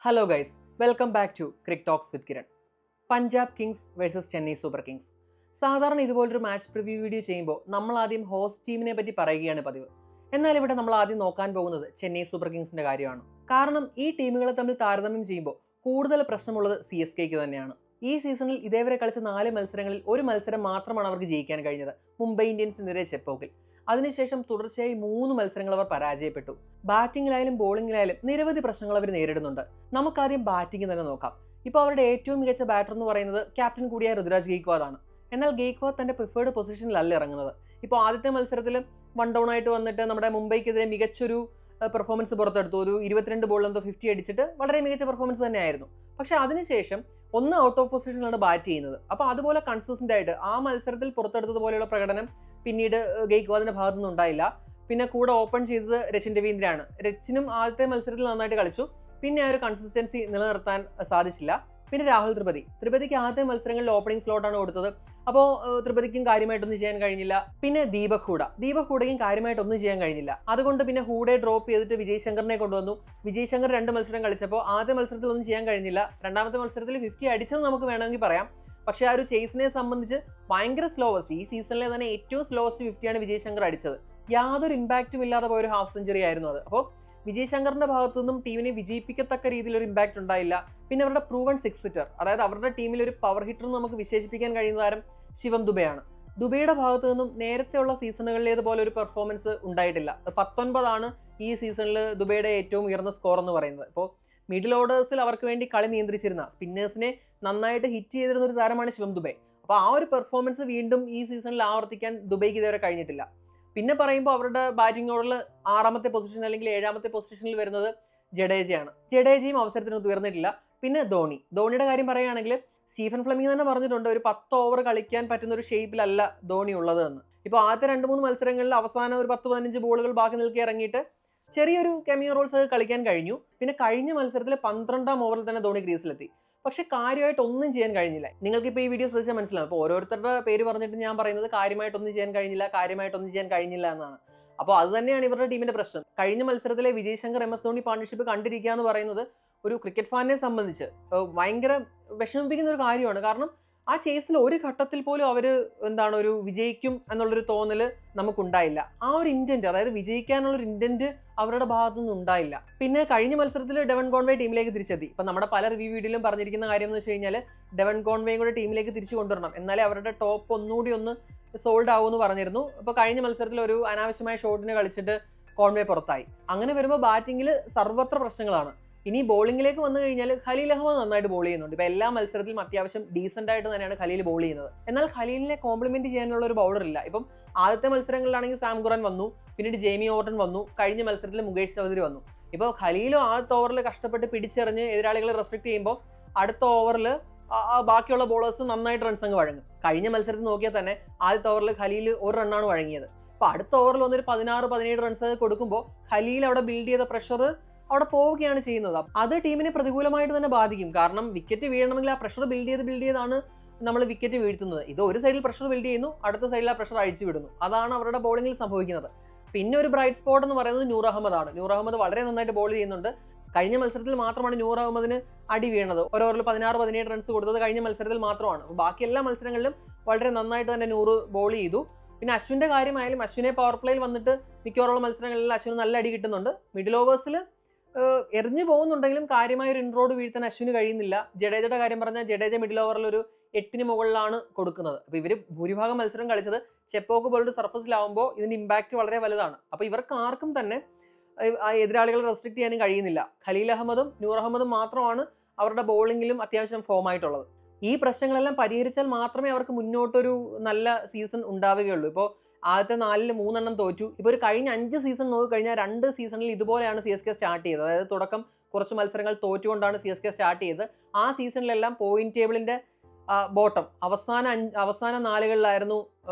Hello guys, welcome back to crick talks with Kiran. Punjab Kings versus Chennai Super Kings. സാധാരണ ഇതുപോലൊരു match preview video ചെയ്യുമ്പോൾ നമ്മൾ ആദ്യം ഹോസ്റ്റ് ടീമിനെ പറ്റി പറയുകയാണ് പതിവ്. എന്നാൽ ഇവിടെ നമ്മൾ ആദ്യം നോക്കാൻ പോകുന്നത് ചെന്നൈ സൂപ്പർ കിങ്സിന്റെ കാര്യമാണ്. കാരണം ഈ ടീമുകളെ തമ്മിൽ താരതമ്യം ചെയ്യുമ്പോൾ കൂടുതൽ പ്രശ്നമുള്ളത് CSKക്ക് തന്നെയാണ്. ഈ സീസണിൽ ഇതേവരെ കളിച്ച 4 മത്സരങ്ങളിൽ ഒരു മത്സരം മാത്രമാണ് അവർക്ക് ജയിക്കാൻ കഴിഞ്ഞത്, മുംബൈ ഇന്ത്യൻസിനെതിരെ ചെപ്പോക്കിൽ. അതിനുശേഷം തുടർച്ചയായി 3 മത്സരങ്ങൾ അവർ പരാജയപ്പെട്ടു. ബാറ്റിംഗിലായാലും ബോളിംഗിലായാലും നിരവധി പ്രശ്നങ്ങൾ അവർ നേരിടുന്നുണ്ട്. നമുക്കാദ്യം ബാറ്റിംഗ് തന്നെ നോക്കാം. ഇപ്പോൾ അവരുടെ ഏറ്റവും മികച്ച ബാറ്റർ എന്ന് പറയുന്നത് ക്യാപ്റ്റൻ കൂടിയായ ഋതുരാജ് ഗെയ്ക്വാദ് ആണ്. എന്നാൽ ഗെയ്ക്വാദ് തന്റെ പ്രിഫേർഡ് പൊസിഷനിലല്ല ഇറങ്ങുന്നത്. ഇപ്പോൾ ആദ്യത്തെ മത്സരത്തിൽ 1 ഡൗൺ ആയിട്ട് വന്നിട്ട് നമ്മുടെ മുംബൈക്കെതിരെ മികച്ചൊരു പെർഫോമൻസ് പുറത്തെടുത്തു. ഒരു 22 ബോളിൽ എന്തോ 50 അടിച്ചിട്ട് വളരെ മികച്ച പെർഫോമൻസ് തന്നെയായിരുന്നു. പക്ഷേ അതിനുശേഷം ഒന്ന് ഔട്ട് ഓഫ് പൊസിഷനിലാണ് ബാറ്റ് ചെയ്യുന്നത്. അപ്പോൾ അതുപോലെ കൺസിസ്റ്റന്റ് ആയിട്ട് ആ മത്സരത്തിൽ പുറത്തെടുത്തതുപോലെയുള്ള പ്രകടനം പിന്നീട് ഗെയ്ക്വാദിന്റെ ഭാഗത്തുനിന്ന് ഉണ്ടായില്ല. പിന്നെ കൂടെ ഓപ്പൺ ചെയ്തത് രച്ചിൻ രവീന്ദ്രയാണ്. രച്ചിനും ആദ്യത്തെ മത്സരത്തിൽ നന്നായിട്ട് കളിച്ചു, പിന്നെ ആ ഒരു കൺസിസ്റ്റൻസി നിലനിർത്താൻ സാധിച്ചില്ല. പിന്നെ രാഹുൽ ത്രിപതിക്ക് ആദ്യത്തെ മത്സരങ്ങളിൽ ഓപ്പണിംഗ് സ്ലോട്ടാണ് കൊടുത്തത്. അപ്പോൾ ത്രിപതിക്കും കാര്യമായിട്ടൊന്നും ചെയ്യാൻ കഴിഞ്ഞില്ല. പിന്നെ ദീപക് ഹൂഡയ്ക്കും കാര്യമായിട്ടൊന്നും ചെയ്യാൻ കഴിഞ്ഞില്ല. അതുകൊണ്ട് പിന്നെ ഹൂഡയെ ഡ്രോപ്പ് ചെയ്തിട്ട് വിജയ് ശങ്കറിനെ കൊണ്ടുവന്നു. വിജയ് ശങ്കർ 2 മത്സരം കളിച്ചപ്പോൾ ആദ്യ മത്സരത്തിൽ ഒന്നും ചെയ്യാൻ കഴിഞ്ഞില്ല. രണ്ടാമത്തെ മത്സരത്തിൽ 50 അടിച്ചെന്ന് നമുക്ക് വേണമെങ്കിൽ പറയാം. പക്ഷേ ആ ഒരു ചേസിനെ സംബന്ധിച്ച് ഭയങ്കര സ്ലോവസ്റ്റ്, ഈ സീസണിലെ തന്നെ ഏറ്റവും സ്ലോവസ്റ്റ് 50 വിജയ് ശങ്കർ അടിച്ചത്. യാതൊരു ഇമ്പാക്റ്റും ഇല്ലാതെ പോയൊരു ഹാഫ് സെഞ്ചുറി ആയിരുന്നു അത്. അപ്പോൾ വിജയ് ശങ്കറിന്റെ ഭാഗത്തു നിന്നും ടീമിനെ വിജയിപ്പിക്കത്തക്ക രീതിയിൽ ഒരു ഇമ്പാക്റ്റ് ഉണ്ടായില്ല. പിന്നെ അവരുടെ പ്രൂവൺ 6 ഹിറ്റർ, അതായത് അവരുടെ ടീമിൽ ഒരു പവർ ഹിറ്റർ എന്ന് നമുക്ക് വിശേഷിപ്പിക്കാൻ കഴിയുന്ന താരം ശിവം ദുബെയാണ്. ദുബെയുടെ ഭാഗത്തു നിന്നും നേരത്തെയുള്ള സീസണുകളിലേതുപോലെ ഒരു പെർഫോമൻസ് ഉണ്ടായിട്ടില്ല. 19 ഈ സീസണിൽ ദുബെയുടെ ഏറ്റവും ഉയർന്ന സ്കോർ എന്ന് പറയുന്നത്. ഇപ്പോൾ മിഡിൽ ഓർഡേഴ്സിൽ അവർക്ക് വേണ്ടി കളി നിയന്ത്രിച്ചിരുന്ന, സ്പിന്നേഴ്സിനെ നന്നായിട്ട് ഹിറ്റ് ചെയ്തിരുന്ന ഒരു താരമാണ് ശിവം ദുബെ. അപ്പോൾ ആ ഒരു പെർഫോമൻസ് വീണ്ടും ഈ സീസണിൽ ആവർത്തിക്കാൻ ദുബൈക്ക് ഇതുവരെ കഴിഞ്ഞിട്ടില്ല. പിന്നെ പറയുമ്പോൾ അവരുടെ ബാറ്റിംഗ് ഓർഡറിൽ 6ാമത്തെ പൊസിഷൻ അല്ലെങ്കിൽ 7ാമത്തെ പൊസിഷനിൽ വരുന്നത് ജഡേജയാണ്. ജഡേജയും അവസരത്തിനൊത്ത് ഉയർന്നിട്ടില്ല. പിന്നെ ധോണിയുടെ കാര്യം പറയുകയാണെങ്കിൽ സ്റ്റീഫൻ ഫ്ലെമിംഗ് തന്നെ പറഞ്ഞിട്ടുണ്ട്, ഒരു 10 ഓവർ കളിക്കാൻ പറ്റുന്ന ഒരു ഷേപ്പിലല്ല ധോണി ഉള്ളത് എന്ന്. ഇപ്പോൾ ആദ്യത്തെ 2-3 മത്സരങ്ങളിൽ അവസാനം ഒരു 10-15 ബോളുകൾ ബാക്കി നിൽക്കി ഇറങ്ങിയിട്ട് ചെറിയൊരു കെമിയോ റോൾസ് കളിക്കാൻ കഴിഞ്ഞു. പിന്നെ കഴിഞ്ഞ മത്സരത്തിൽ 12ാം ഓവറിൽ തന്നെ ധോണി ക്രീസിലെത്തി. പക്ഷെ കാര്യമായിട്ട് ഒന്നും ചെയ്യാൻ കഴിഞ്ഞില്ല. നിങ്ങൾക്കിപ്പോൾ ഈ വീഡിയോ ശ്രദ്ധിച്ചാൽ മനസ്സിലാവും. അപ്പോൾ ഓരോരുത്തരുടെ പേര് പറഞ്ഞിട്ട് ഞാൻ പറയുന്നത് കാര്യമായിട്ടൊന്നും ചെയ്യാൻ കഴിഞ്ഞില്ല എന്നാണ്. അപ്പോൾ അത് തന്നെയാണ് ഇവരുടെ ടീമിന്റെ പ്രശ്നം. കഴിഞ്ഞ മത്സരത്തിലെ വിജയ് ശങ്കർ MS ധോണി പാർട്ണർഷിപ്പ് കണ്ടിരിക്കുക എന്ന് പറയുന്നത് ഒരു ക്രിക്കറ്റ് ഫാനിനെ സംബന്ധിച്ച് ഭയങ്കര വിഷമിപ്പിക്കുന്ന ഒരു കാര്യമാണ്. കാരണം ആ ചേസിൽ ഒരു ഘട്ടത്തിൽ പോലും അവർ ഒരു വിജയിക്കും എന്നുള്ളൊരു തോന്നല് നമുക്കുണ്ടായില്ല. ആ ഒരു ഇന്റന്റ്, അതായത് വിജയിക്കാനുള്ളൊരു ഇന്റന്റ് അവരുടെ ഭാഗത്തുനിന്ന് ഉണ്ടായില്ല. പിന്നെ കഴിഞ്ഞ മത്സരത്തിൽ ഡെവൻ കോൺവേ ടീമിലേക്ക് തിരിച്ചെത്തി. ഇപ്പം നമ്മുടെ പല റിവ്യൂ വീഡിയോയിലും പറഞ്ഞിരിക്കുന്ന കാര്യം എന്ന് വെച്ച് കഴിഞ്ഞാൽ ഡെവൻ കോൺവേയും കൂടെ ടീമിലേക്ക് തിരിച്ചു കൊണ്ടുവരണം, എന്നാലേ അവരുടെ ടോപ്പ് ഒന്നുകൂടി സോൾഡ് ആവുമെന്ന് പറഞ്ഞിരുന്നു. ഇപ്പോൾ കഴിഞ്ഞ മത്സരത്തിൽ ഒരു അനാവശ്യമായ ഷോട്ടിന് കളിച്ചിട്ട് കോൺവേ പുറത്തായി. അങ്ങനെ വരുമ്പോൾ ബാറ്റിങ്ങിൽ സർവത്ര പ്രശ്നങ്ങളാണ്. ഇനി ബോളിംഗിലേക്ക് വന്നു കഴിഞ്ഞാൽ ഖലീൽ അഹമ്മദ് നന്നായിട്ട് ബോൾ ചെയ്യുന്നുണ്ട്. ഇപ്പോൾ എല്ലാ മത്സരത്തിലും അത്യാവശ്യം ഡീസന്റ് ആയിട്ട് തന്നെയാണ് ഖലീൽ ബോൾ ചെയ്യുന്നത്. എന്നാൽ ഖലീലിനെ കോംപ്ലിമെന്റ് ചെയ്യാനുള്ള ഒരു ബൗളർ ഇല്ല. ഇപ്പം ആദ്യത്തെ മത്സരങ്ങളിലാണെങ്കിൽ സാം ഖുറാൻ വന്നു, പിന്നീട് ജെയ്മി ഓർട്ടൺ വന്നു, കഴിഞ്ഞ മത്സരത്തിൽ മുകേഷ് ചൗധരി വന്നു. ഇപ്പോൾ ഖലീലും ആദ്യത്തെ ഓവറിൽ കഷ്ടപ്പെട്ട് പിടിച്ചെറിഞ്ഞ് എതിരാളികളെ റെസ്ട്രിക്ട് ചെയ്യുമ്പോൾ അടുത്ത ഓവറിൽ ബാക്കിയുള്ള ബോളേഴ്സ് നന്നായിട്ട് റൺസ് അങ്ങ് വഴങ്ങും. കഴിഞ്ഞ മത്സരത്തിൽ നോക്കിയാൽ തന്നെ ആദ്യത്തെ ഓവറിൽ ഖലീൽ 1 റണ്ണാണ് വഴങ്ങിയത്. അപ്പോൾ അടുത്ത ഓവറിൽ വന്നൊരു 16-17 റൺസ് കൊടുക്കുമ്പോൾ ഖലീൽ അവിടെ ബിൽഡ് ചെയ്ത പ്രഷർ അവിടെ പോവുകയാണ് ചെയ്യുന്നത്. അത് ടീമിനെ പ്രതികൂലമായിട്ട് തന്നെ ബാധിക്കും. കാരണം വിക്കറ്റ് വീഴണമെങ്കിൽ ആ പ്രഷർ ബിൽഡ് ചെയ്താണ് നമ്മൾ വിക്കറ്റ് വീഴ്ത്തുന്നത്. ഇത് ഒരു സൈഡിൽ പ്രഷർ ബിൽഡ് ചെയ്യുന്നു, അടുത്ത സൈഡിൽ ആ പ്രഷർ അഴിച്ചു വിടുന്നു. അതാണ് അവരുടെ ബോളിംഗിൽ സംഭവിക്കുന്നത്. പിന്നെ ഒരു ബ്രൈറ്റ് സ്പോട്ട് എന്ന് പറയുന്നത് നൂർ അഹമ്മദ് ആണ്. നൂർ അഹമ്മദ് വളരെ നന്നായിട്ട് ബോൾ ചെയ്യുന്നുണ്ട്. കഴിഞ്ഞ മത്സരത്തിൽ മാത്രമാണ് നൂർ അഹമ്മദിന് അടി വീണത്. ഒരു ഓവറിൽ 16-17 റൺസ് കൊടുത്തത് കഴിഞ്ഞ മത്സരത്തിൽ മാത്രമാണ്. ബാക്കി എല്ലാ മത്സരങ്ങളിലും വളരെ നന്നായിട്ട് തന്നെ നൂർ ബോൾ ചെയ്തു. പിന്നെ അശ്വിൻ്റെ കാര്യമായാലും അശ്വിനെ പവർ പ്ലേയിൽ വന്നിട്ട് മിക്കവാറുള്ള മത്സരങ്ങളിൽ അശ്വിന് നല്ല അടി കിട്ടുന്നുണ്ട്. മിഡിൽ ഓവേഴ്സിൽ എറിഞ്ഞു പോകുന്നുണ്ടെങ്കിലും കാര്യമായ ഒരു ഇൻറോഡ് വീഴ്ത്താൻ അശ്വിന് കഴിയുന്നില്ല. ജഡേജയുടെ കാര്യം പറഞ്ഞാൽ ജഡേജ മിഡിൽ ഓവറിൽ ഒരു 8ന് മുകളിലാണ് കൊടുക്കുന്നത്. അപ്പോൾ ഇവർ ഭൂരിഭാഗം മത്സരം കളിച്ചത് ചെപ്പോക്ക് പോലൊരു സർഫസിലാവുമ്പോൾ ഇതിന്റെ ഇമ്പാക്റ്റ് വളരെ വലുതാണ്. അപ്പോൾ ഇവർക്ക് ആർക്കും തന്നെ എതിരാളികളെ റെസ്ട്രിക്ട് ചെയ്യാനും കഴിയുന്നില്ല. ഖലീൽ അഹമ്മദും നൂർ അഹമ്മദും മാത്രമാണ് അവരുടെ ബോളിങ്ങിലും അത്യാവശ്യം ഫോമായിട്ടുള്ളത്. ഈ പ്രശ്നങ്ങളെല്ലാം പരിഹരിച്ചാൽ മാത്രമേ അവർക്ക് മുന്നോട്ടൊരു നല്ല സീസൺ ഉണ്ടാവുകയുള്ളൂ. ഇപ്പോൾ ആദ്യത്തെ 4-ൽ 3 എണ്ണം തോറ്റു. ഇപ്പോൾ ഒരു കഴിഞ്ഞ 5 സീസൺ നോക്കിക്കഴിഞ്ഞാൽ 2 സീസണിൽ ഇതുപോലെയാണ് CSK സ്റ്റാർട്ട് ചെയ്തത്. അതായത് തുടക്കം കുറച്ച് മത്സരങ്ങൾ തോറ്റുകൊണ്ടാണ് CSK സ്റ്റാർട്ട് ചെയ്തത്. ആ സീസണിലെല്ലാം പോയിന്റ് ടേബിളിന്റെ ബോട്ടം അവസാന 4കളിലായിരുന്നു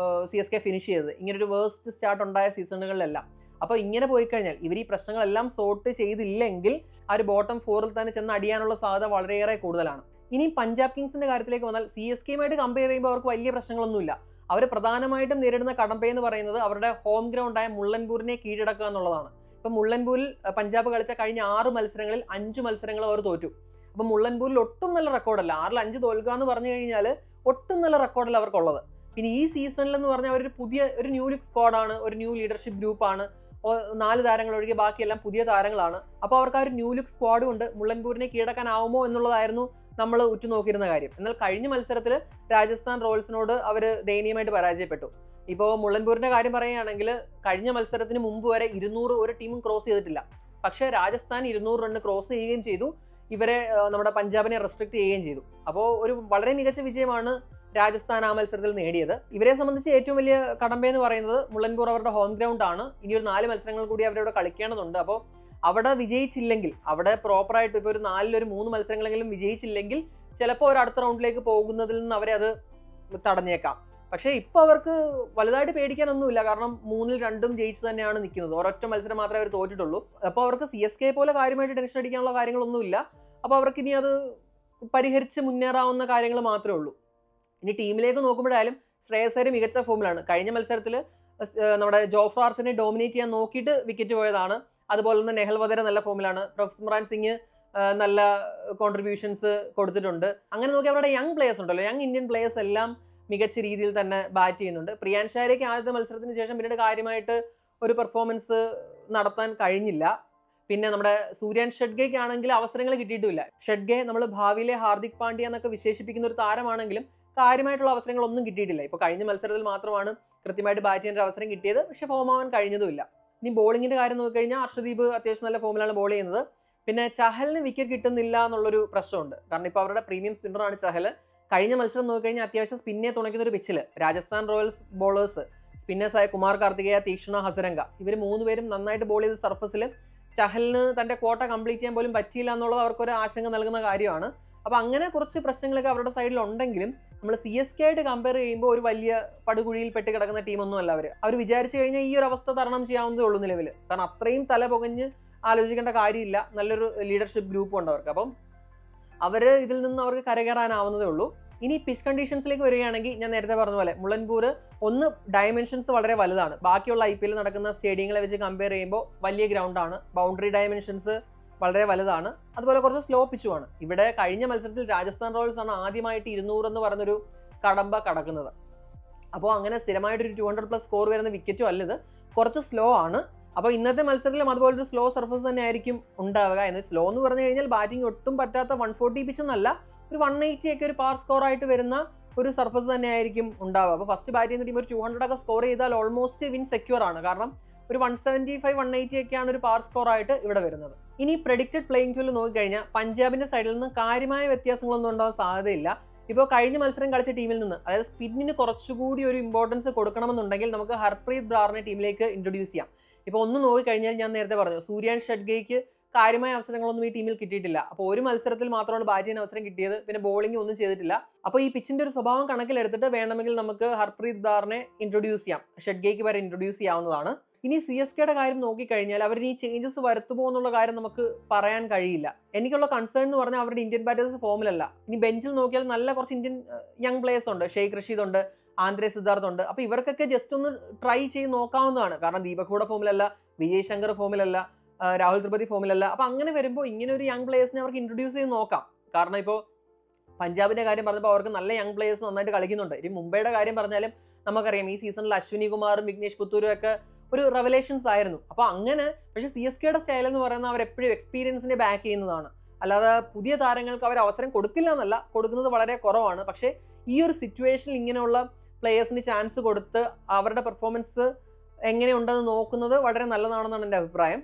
CSK ഫിനിഷ് ചെയ്തത്. ഇങ്ങനൊരു വേഴ്സ്റ്റ് സ്റ്റാർട്ട് ഉണ്ടായ സീസണുകളിലെല്ലാം. അപ്പോൾ ഇങ്ങനെ പോയി കഴിഞ്ഞാൽ ഇവർ ഈ പ്രശ്നങ്ങളെല്ലാം സോർട്ട് ചെയ്തില്ലെങ്കിൽ ആ ഒരു ബോട്ടം 4ൽ തന്നെ ചെന്ന് അടിയാനുള്ള സാധ്യത വളരെയേറെ കൂടുതലാണ്. ഇനി പഞ്ചാബ് കിങ്സിന്റെ കാര്യത്തിലേക്ക് വന്നാൽ CSKയുമായിട്ട് കമ്പയർ ചെയ്യുമ്പോൾ അവർക്ക് വലിയ പ്രശ്നങ്ങളൊന്നുമില്ല. അവർ പ്രധാനമായിട്ടും നേരിടുന്ന കടമ്പ എന്ന് പറയുന്നത് അവരുടെ ഹോം ഗ്രൗണ്ടായ മുള്ളൻപൂരിനെ കീഴടക്കുക എന്നുള്ളതാണ്. ഇപ്പം മുള്ളൻപൂരിൽ പഞ്ചാബ് കളിച്ച കഴിഞ്ഞ 6 മത്സരങ്ങളിൽ 5 മത്സരങ്ങൾ അവർ തോറ്റു. അപ്പം മുള്ളൻപൂരിൽ ഒട്ടും നല്ല റെക്കോർഡല്ല. 6-ൽ 5 തോൽക്കുക എന്ന് പറഞ്ഞു കഴിഞ്ഞാൽ ഒട്ടും നല്ല റെക്കോർഡല്ല അവർക്കുള്ളത്. പിന്നെ ഈ സീസണിലെന്ന് പറഞ്ഞാൽ അവരൊരു പുതിയ ഒരു ന്യൂ ലുക്ക് സ്ക്വാഡാണ്, ഒരു ന്യൂ ലീഡർഷിപ്പ് ഗ്രൂപ്പാണ്. 4 താരങ്ങൾ ഒഴികെ ബാക്കിയെല്ലാം പുതിയ താരങ്ങളാണ്. അപ്പോൾ അവർക്ക് ആ ഒരു ന്യൂ ലുക്ക് സ്ക്വാഡ് കൊണ്ട് മുള്ളൻപൂരിനെ കീഴടക്കാനാവുമോ എന്നുള്ളതായിരുന്നു നമ്മൾ ഉറ്റുനോക്കിയിരുന്ന കാര്യം. എന്നാൽ കഴിഞ്ഞ മത്സരത്തിൽ രാജസ്ഥാൻ റോയൽസിനോട് അവർ ദയനീയമായിട്ട് പരാജയപ്പെട്ടു. ഇപ്പോൾ മുള്ളൻപൂരിന്റെ കാര്യം പറയുകയാണെങ്കിൽ കഴിഞ്ഞ മത്സരത്തിന് മുമ്പ് വരെ 200 ഒരു ടീമും ക്രോസ് ചെയ്തിട്ടില്ല. പക്ഷേ രാജസ്ഥാൻ 200 റൺ ക്രോസ് ചെയ്യുകയും ചെയ്തു. ഇവരെ നമ്മുടെ പഞ്ചാബിനെ റെസ്ട്രിക്ട് ചെയ്യുകയും ചെയ്തു. അപ്പോൾ ഒരു വളരെ മികച്ച വിജയമാണ് രാജസ്ഥാൻ ആ മത്സരത്തിൽ നേടിയത്. ഇവരെ സംബന്ധിച്ച് ഏറ്റവും വലിയ കടമ്പയെന്ന് പറയുന്നത് മുള്ളൻപൂർ അവരുടെ ഹോം ഗ്രൗണ്ട് ആണ്. ഇനി ഒരു 4 മത്സരങ്ങൾ കൂടി അവരവിടെ കളിക്കേണ്ടതുണ്ട്. അപ്പോൾ അവിടെ വിജയിച്ചില്ലെങ്കിൽ, അവിടെ പ്രോപ്പറായിട്ട് ഇപ്പോൾ ഒരു 4-ൽ 3 മത്സരങ്ങളെങ്കിലും വിജയിച്ചില്ലെങ്കിൽ ചിലപ്പോൾ ഒരു അടുത്ത റൗണ്ടിലേക്ക് പോകുന്നതിൽ നിന്ന് അവരെ അത് തടഞ്ഞേക്കാം. പക്ഷേ ഇപ്പോൾ അവർക്ക് വലുതായിട്ട് പേടിക്കാനൊന്നുമില്ല. കാരണം 3-2 ജയിച്ച് തന്നെയാണ് നിൽക്കുന്നത്. ഒരൊറ്റ മത്സരം മാത്രമേ അവർ തോറ്റിട്ടുള്ളൂ. അപ്പോൾ അവർക്ക് CSK പോലെ കാര്യമായിട്ട് ടെൻഷൻ അടിക്കാനുള്ള കാര്യങ്ങളൊന്നുമില്ല. അപ്പോൾ അവർക്ക് ഇനി അത് പരിഹരിച്ച് മുന്നേറാവുന്ന കാര്യങ്ങൾ മാത്രമേ ഉള്ളൂ. ഇനി ടീമിലേക്ക് നോക്കുമ്പോഴായാലും ശ്രേയസ് അയ്യർ മികച്ച ഫോമിലാണ്. കഴിഞ്ഞ മത്സരത്തിൽ നമ്മുടെ ജോഫ്ര ആർച്ചറിനെ ഡോമിനേറ്റ് ചെയ്യാൻ നോക്കിയിട്ട് വിക്കറ്റ് പോയതാണ്. അതുപോലെ തന്നെ നെഹൽ വധേര നല്ല ഫോമിലാണ്. പ്രഭ്സ്മറാൻ സിംഗ് നല്ല കോൺട്രിബ്യൂഷൻസ് കൊടുത്തിട്ടുണ്ട്. അങ്ങനെ നോക്കി അവരുടെ യങ് പ്ലേയേഴ്സ് ഉണ്ടല്ലോ, യങ് ഇന്ത്യൻ പ്ലേയേഴ്സ് എല്ലാം മികച്ച രീതിയിൽ തന്നെ ബാറ്റ് ചെയ്യുന്നുണ്ട്. പ്രിയാൻ ഷാരയ്ക്ക് ആദ്യത്തെ മത്സരത്തിന് ശേഷം പിന്നീട് കാര്യമായിട്ട് ഒരു പെർഫോമൻസ് നടത്താൻ കഴിഞ്ഞില്ല. പിന്നെ നമ്മുടെ സൂര്യൻ ഷെഡ്ഗേക്ക് ആണെങ്കിൽ അവസരങ്ങൾ കിട്ടിയിട്ടുമില്ല. ഷെഡ്ഗെ നമ്മൾ ഭാവിയിലെ ഹാർദിക് പാണ്ഡ്യ എന്നൊക്കെ വിശേഷിപ്പിക്കുന്ന ഒരു താരമാണെങ്കിലും കാര്യമായിട്ടുള്ള അവസരങ്ങളൊന്നും കിട്ടിയിട്ടില്ല. ഇപ്പോൾ കഴിഞ്ഞ മത്സരത്തിൽ മാത്രമാണ് കൃത്യമായിട്ട് ബാറ്റ് ചെയ്യാൻ ഒരു അവസരം കിട്ടിയത്. പക്ഷേ ഫോം ആവാൻ കഴിഞ്ഞതുമില്ല. ഇനി ബോളിങ്ങിന്റെ കാര്യം നോക്കിക്കഴിഞ്ഞാൽ അർഷദീപ് അത്യാവശ്യം നല്ല ഫോമിലാണ് ബോൾ ചെയ്യുന്നത്. പിന്നെ ചഹലിന് വിക്കറ്റ് കിട്ടുന്നില്ല എന്നുള്ളൊരു പ്രശ്നമുണ്ട്. കാരണം ഇപ്പോൾ അവരുടെ പ്രീമിയം സ്പിന്നറാണ് ചഹൽ. കഴിഞ്ഞ മത്സരം നോക്കിക്കഴിഞ്ഞാൽ അത്യാവശ്യം സ്പിന്നെ തുണയ്ക്കുന്ന ഒരു പിച്ചിൽ രാജസ്ഥാൻ റോയൽസ് ബോളേഴ്സ് സ്പിന്നേഴ്സായ കുമാർ കാർത്തികേയ, തീക്ഷ്ണ ഹസരംഗ ഇവർ 3 പേരും നന്നായിട്ട് ബോൾ ചെയ്ത സർഫസിൽ ചഹലിന് തൻ്റെ കോട്ട കംപ്ലീറ്റ് ചെയ്യാൻ പോലും പറ്റിയില്ല എന്നുള്ളത് അവർക്കൊരു ആശങ്ക നൽകുന്ന കാര്യമാണ്. അപ്പോൾ അങ്ങനെ കുറച്ച് പ്രശ്നങ്ങളൊക്കെ അവരുടെ സൈഡിൽ ഉണ്ടെങ്കിലും നമ്മൾ CSK ആയിട്ട് കമ്പയർ ചെയ്യുമ്പോൾ ഒരു വലിയ പടുകുഴിയിൽ പെട്ട് കിടക്കുന്ന ടീമൊന്നും അല്ല അവർ വിചാരിച്ചു കഴിഞ്ഞാൽ ഈ ഒരു അവസ്ഥ തരണം ചെയ്യാവുന്നതേ ഉള്ളൂ നിലവിൽ. കാരണം അത്രയും തല പുകഞ്ഞ് ആലോചിക്കേണ്ട കാര്യമില്ല. നല്ലൊരു ലീഡർഷിപ്പ് ഗ്രൂപ്പ് ഉണ്ട് അവർക്ക്. അപ്പം അവർ ഇതിൽ നിന്ന് അവർക്ക് കരകയറാനാവുന്നതേ ഉള്ളൂ. ഇനി പിച്ച് കണ്ടീഷൻസിലേക്ക് വരികയാണെങ്കിൽ ഞാൻ നേരത്തെ പറഞ്ഞ പോലെ മുള്ളൻപൂർ ഒന്ന് ഡയമെൻഷൻസ് വളരെ വലുതാണ്. ബാക്കിയുള്ള IPL നടക്കുന്ന സ്റ്റേഡിയങ്ങളെ വെച്ച് കമ്പയർ ചെയ്യുമ്പോൾ വലിയ ഗ്രൗണ്ടാണ്. ബൗണ്ടറി ഡയമെൻഷൻസ് വളരെ വലുതാണ്. അതുപോലെ കുറച്ച് സ്ലോ പിച്ചുമാണ്. ഇവിടെ കഴിഞ്ഞ മത്സരത്തിൽ രാജസ്ഥാൻ റോയൽസ് ആണ് ആദ്യമായിട്ട് 200 എന്ന് പറഞ്ഞൊരു കടമ്പ കടക്കുന്നത്. അപ്പോൾ അങ്ങനെ സ്ഥിരമായിട്ടൊരു 200+ സ്കോർ വരുന്ന വിക്കറ്റും അല്ലത്, കുറച്ച് സ്ലോ ആണ്. അപ്പോൾ ഇന്നത്തെ മത്സരത്തിലും അതുപോലൊരു സ്ലോ സർഫസ് തന്നെ ആയിരിക്കും ഉണ്ടാവുക. എന്നാൽ സ്ലോ എന്ന് പറഞ്ഞു കഴിഞ്ഞാൽ ബാറ്റിംഗ് ഒട്ടും പറ്റാത്ത 140 പിച്ച് എന്നല്ല, ഒരു 180 ഒക്കെ ഒരു പാർ സ്കോർ ആയിട്ട് വരുന്ന ഒരു സർഫസ് തന്നെ ആയിരിക്കും ഉണ്ടാവുക. അപ്പോൾ ഫസ്റ്റ് ബാറ്റ് ചെയ്യുന്ന ടീം ഒരു 200 ഒക്കെ സ്കോർ ചെയ്താൽ ഓൾമോസ്റ്റ് വിൻ സെക്യൂർ ആണ്. കാരണം ഒരു 175-180 ഒക്കെയാണ് ഒരു പാർ സ്കോർ ആയിട്ട് ഇവിടെ വരുന്നത്. ഇനി പ്രെഡിക്റ്റഡ് പ്ലേയിങ് ഫീൽഡ് നോക്കിക്കഴിഞ്ഞാൽ പഞ്ചാബിന്റെ സൈഡിൽ നിന്ന് കാര്യമായ വ്യത്യാസങ്ങളൊന്നും ഉണ്ടാവാൻ സാധ്യതയില്ല. ഇപ്പോൾ കഴിഞ്ഞ മത്സരം കളിച്ച ടീമിൽ നിന്ന്, അതായത് സ്പിന്നിന് കുറച്ചുകൂടി ഒരു ഇമ്പോർട്ടൻസ് കൊടുക്കണമെന്നുണ്ടെങ്കിൽ നമുക്ക് ഹർപ്രീത് ബ്രാറിനെ ടീമിലേക്ക് ഇൻട്രൊഡ്യൂസ് ചെയ്യാം. ഇപ്പോൾ ഒന്ന് നോക്കിക്കഴിഞ്ഞാൽ ഞാൻ നേരത്തെ പറഞ്ഞു സൂര്യൻ ഷെഡ്ഗേക്ക് കാര്യമായ അവസരങ്ങളൊന്നും ഈ ടീമിൽ കിട്ടിയിട്ടില്ല. അപ്പോൾ ഒരു മത്സരത്തിൽ മാത്രമാണ് ബാറ്റ് ചെയ്യാൻ അവസരം കിട്ടിയത്. പിന്നെ ബോളിംഗ് ഒന്നും ചെയ്തിട്ടില്ല. അപ്പോൾ ഈ പിച്ചിന്റെ ഒരു സ്വഭാവം കണക്കിലെടുത്തിട്ട് വേണമെങ്കിൽ നമുക്ക് ഹർപ്രീത് ബ്രാറിനെ ഇൻട്രൊഡ്യൂസ് ചെയ്യാം, ഷെഡ്ഗേക്ക് വരെ ഇൻട്രൊഡ്യൂസ് ചെയ്യാവുന്നതാണ്. ഇനി CSKയുടെ കാര്യം നോക്കിക്കഴിഞ്ഞാൽ അവരിനി ചേഞ്ചസ് വരുത്തുമോ എന്നുള്ള കാര്യം നമുക്ക് പറയാൻ കഴിയില്ല. എനിക്കുള്ള കൺസേൺ എന്ന് പറഞ്ഞാൽ അവരുടെ ഇന്ത്യൻ ബാറ്റേഴ്സ് ഫോമിലല്ല. ഇനി ബെഞ്ചിൽ നോക്കിയാൽ നല്ല കുറച്ച് ഇന്ത്യൻ യങ് പ്ലേയേഴ്സ് ഉണ്ട്. ഷെയ്ഖ് റഷീദ് ഉണ്ട്, ആന്ദ്രെ സിദ്ധാർത്ഥ് ഉണ്ട്. അപ്പോൾ ഇവർക്കൊക്കെ ജസ്റ്റ് ഒന്ന് ട്രൈ ചെയ്ത് നോക്കാവുന്നതാണ്. കാരണം ദീപക് ഹൂഡ ഫോമിലല്ല, വിജയ് ശങ്കർ ഫോമിലല്ല, രാഹുൽ ത്രിപതി ഫോമിലല്ല. അപ്പോൾ അങ്ങനെ വരുമ്പോൾ ഇങ്ങനെ ഒരു യങ് പ്ലേയേഴ്സിനെ അവർക്ക് ഇൻട്രൊഡ്യൂസ് ചെയ്ത് നോക്കാം. കാരണം ഇപ്പോൾ പഞ്ചാബിന്റെ കാര്യം പറഞ്ഞപ്പോൾ അവർക്ക് നല്ല യങ് പ്ലേയേഴ്സ് നന്നായിട്ട് കളിക്കുന്നുണ്ട്. ഇനി മുംബൈയുടെ കാര്യം പറഞ്ഞാലും നമുക്കറിയാം ഈ സീസണിൽ അശ്വിനി കുമാറും വിഘ്നേഷ് പുത്തൂരും ഒക്കെ ഒരു റെവലേഷൻസ് ആയിരുന്നു. അപ്പോൾ അങ്ങനെ പക്ഷേ CSKയുടെ സ്റ്റൈൽ എന്ന് പറയുന്നത് അവരെപ്പോഴും എക്സ്പീരിയൻസിനെ ബാക്ക് ചെയ്യുന്നതാണ്. അല്ലാതെ പുതിയ താരങ്ങൾക്ക് അവർ അവസരം കൊടുക്കില്ല എന്നല്ല, കൊടുക്കുന്നത് വളരെ കുറവാണ്. പക്ഷേ ഈ ഒരു സിറ്റുവേഷനിൽ ഇങ്ങനെയുള്ള പ്ലേയേഴ്സിന് ചാൻസ് കൊടുത്ത് അവരുടെ പെർഫോമൻസ് എങ്ങനെയുണ്ടെന്ന് നോക്കുന്നത് വളരെ നല്ലതാണെന്നാണ് എൻ്റെ അഭിപ്രായം.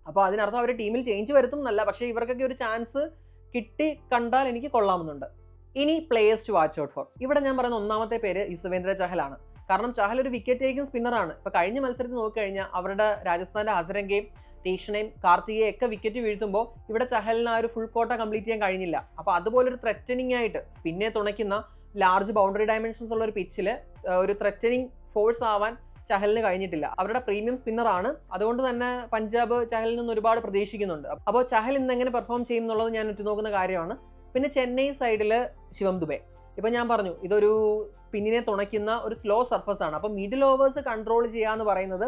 അപ്പോൾ അതിനർത്ഥം അവർ ടീമിൽ ചേഞ്ച് വരുത്തും എന്നല്ല, പക്ഷേ ഇവർക്കൊക്കെ ഒരു ചാൻസ് കിട്ടി കണ്ടാൽ എനിക്ക് കൊള്ളാമെന്നുണ്ട്. ഇനി players to watch out for. ഇവിടെ ഞാൻ പറയുന്ന ഒന്നാമത്തെ പേര് യുസ്വേന്ദ്ര ചഹലാണ്. കാരണം ചഹൽ ഒരു വിക്കറ്റ് ടേക്കിംഗ് സ്പിന്നറാണ്. ഇപ്പോൾ കഴിഞ്ഞ മത്സരത്തിൽ നോക്കിക്കഴിഞ്ഞാൽ അവരുടെ രാജസ്ഥാന്റെ ഹസരംഗയും തീക്ഷ്ണയും കാർത്തികയും ഒക്കെ വിക്കറ്റ് വീഴ്ത്തുമ്പോൾ ഇവിടെ ചഹലിന് ആ ഒരു ഫുൾ കോട്ട കംപ്ലീറ്റ് ചെയ്യാൻ കഴിഞ്ഞില്ല. അപ്പോൾ അതുപോലൊരു ത്രെറ്റനിങ് ആയിട്ട് സ്പിന്നെ തുണയ്ക്കുന്ന ലാർജ് ബൗണ്ടറി ഡയമെൻഷൻസ് ഉള്ള ഒരു പിച്ചിൽ ഒരു ത്രെറ്റനിങ് ഫോഴ്സ് ആവാൻ ചഹലിന് കഴിഞ്ഞിട്ടില്ല. അവരുടെ പ്രീമിയം സ്പിന്നറാണ്. അതുകൊണ്ട് തന്നെ പഞ്ചാബ് ചഹലിൽ നിന്ന് ഒരുപാട് പ്രതീക്ഷിക്കുന്നുണ്ട്. അപ്പോൾ ചഹൽ ഇന്ന് എങ്ങനെ പെർഫോം ചെയ്യും എന്നുള്ളത് ഞാൻ ഉറ്റുനോക്കുന്ന കാര്യമാണ്. പിന്നെ ചെന്നൈ സൈഡിൽ ശിവം ദുബെ. ഇപ്പോൾ ഞാൻ പറഞ്ഞു ഇതൊരു സ്പിന്നിനെ തുണയ്ക്കുന്ന ഒരു സ്ലോ സർഫസ് ആണ്. അപ്പോൾ മിഡിൽ ഓവേഴ്സ് കൺട്രോൾ ചെയ്യുക എന്ന് പറയുന്നത്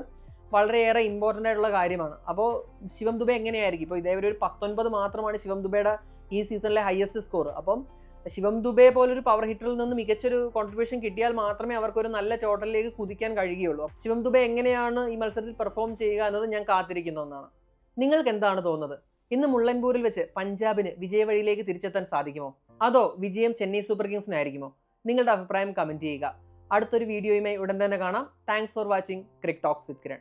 വളരെയേറെ ഇമ്പോർട്ടൻ്റ് ആയിട്ടുള്ള കാര്യമാണ്. അപ്പോൾ ശിവം ദുബെ എങ്ങനെയായിരിക്കും? ഇപ്പോൾ ഇതേവരെ ഒരു 19 മാത്രമാണ് ശിവം ദുബെയുടെ ഈ സീസണിലെ ഹയസ്റ്റ് സ്കോർ. അപ്പം ശിവം ദുബെ പോലൊരു പവർ ഹിറ്ററിൽ നിന്ന് മികച്ചൊരു കോൺട്രിബ്യൂഷൻ കിട്ടിയാൽ മാത്രമേ അവർക്കൊരു നല്ല ടോട്ടലിലേക്ക് കുതിക്കാൻ കഴിയുകയുള്ളൂ. ശിവം ദുബെ എങ്ങനെയാണ് ഈ മത്സരത്തിൽ പെർഫോം ചെയ്യുക എന്നത് ഞാൻ കാത്തിരിക്കുന്ന ഒന്നാണ്. നിങ്ങൾക്ക് എന്താണ് തോന്നുന്നത്? ഇന്ന് മുള്ളൻപൂരിൽ വെച്ച് പഞ്ചാബിന് വിജയവഴിയിലേക്ക് തിരിച്ചെത്താൻ സാധിക്കുമോ? അതോ വിജയം ചെന്നൈ സൂപ്പർ കിങ്സിനായിരിക്കുമോ? നിങ്ങളുടെ അഭിപ്രായം കമൻറ്റ് ചെയ്യുക. അടുത്തൊരു വീഡിയോയുമായി ഉടൻ തന്നെ കാണാം. Thanks for watching crick talks with Kiran.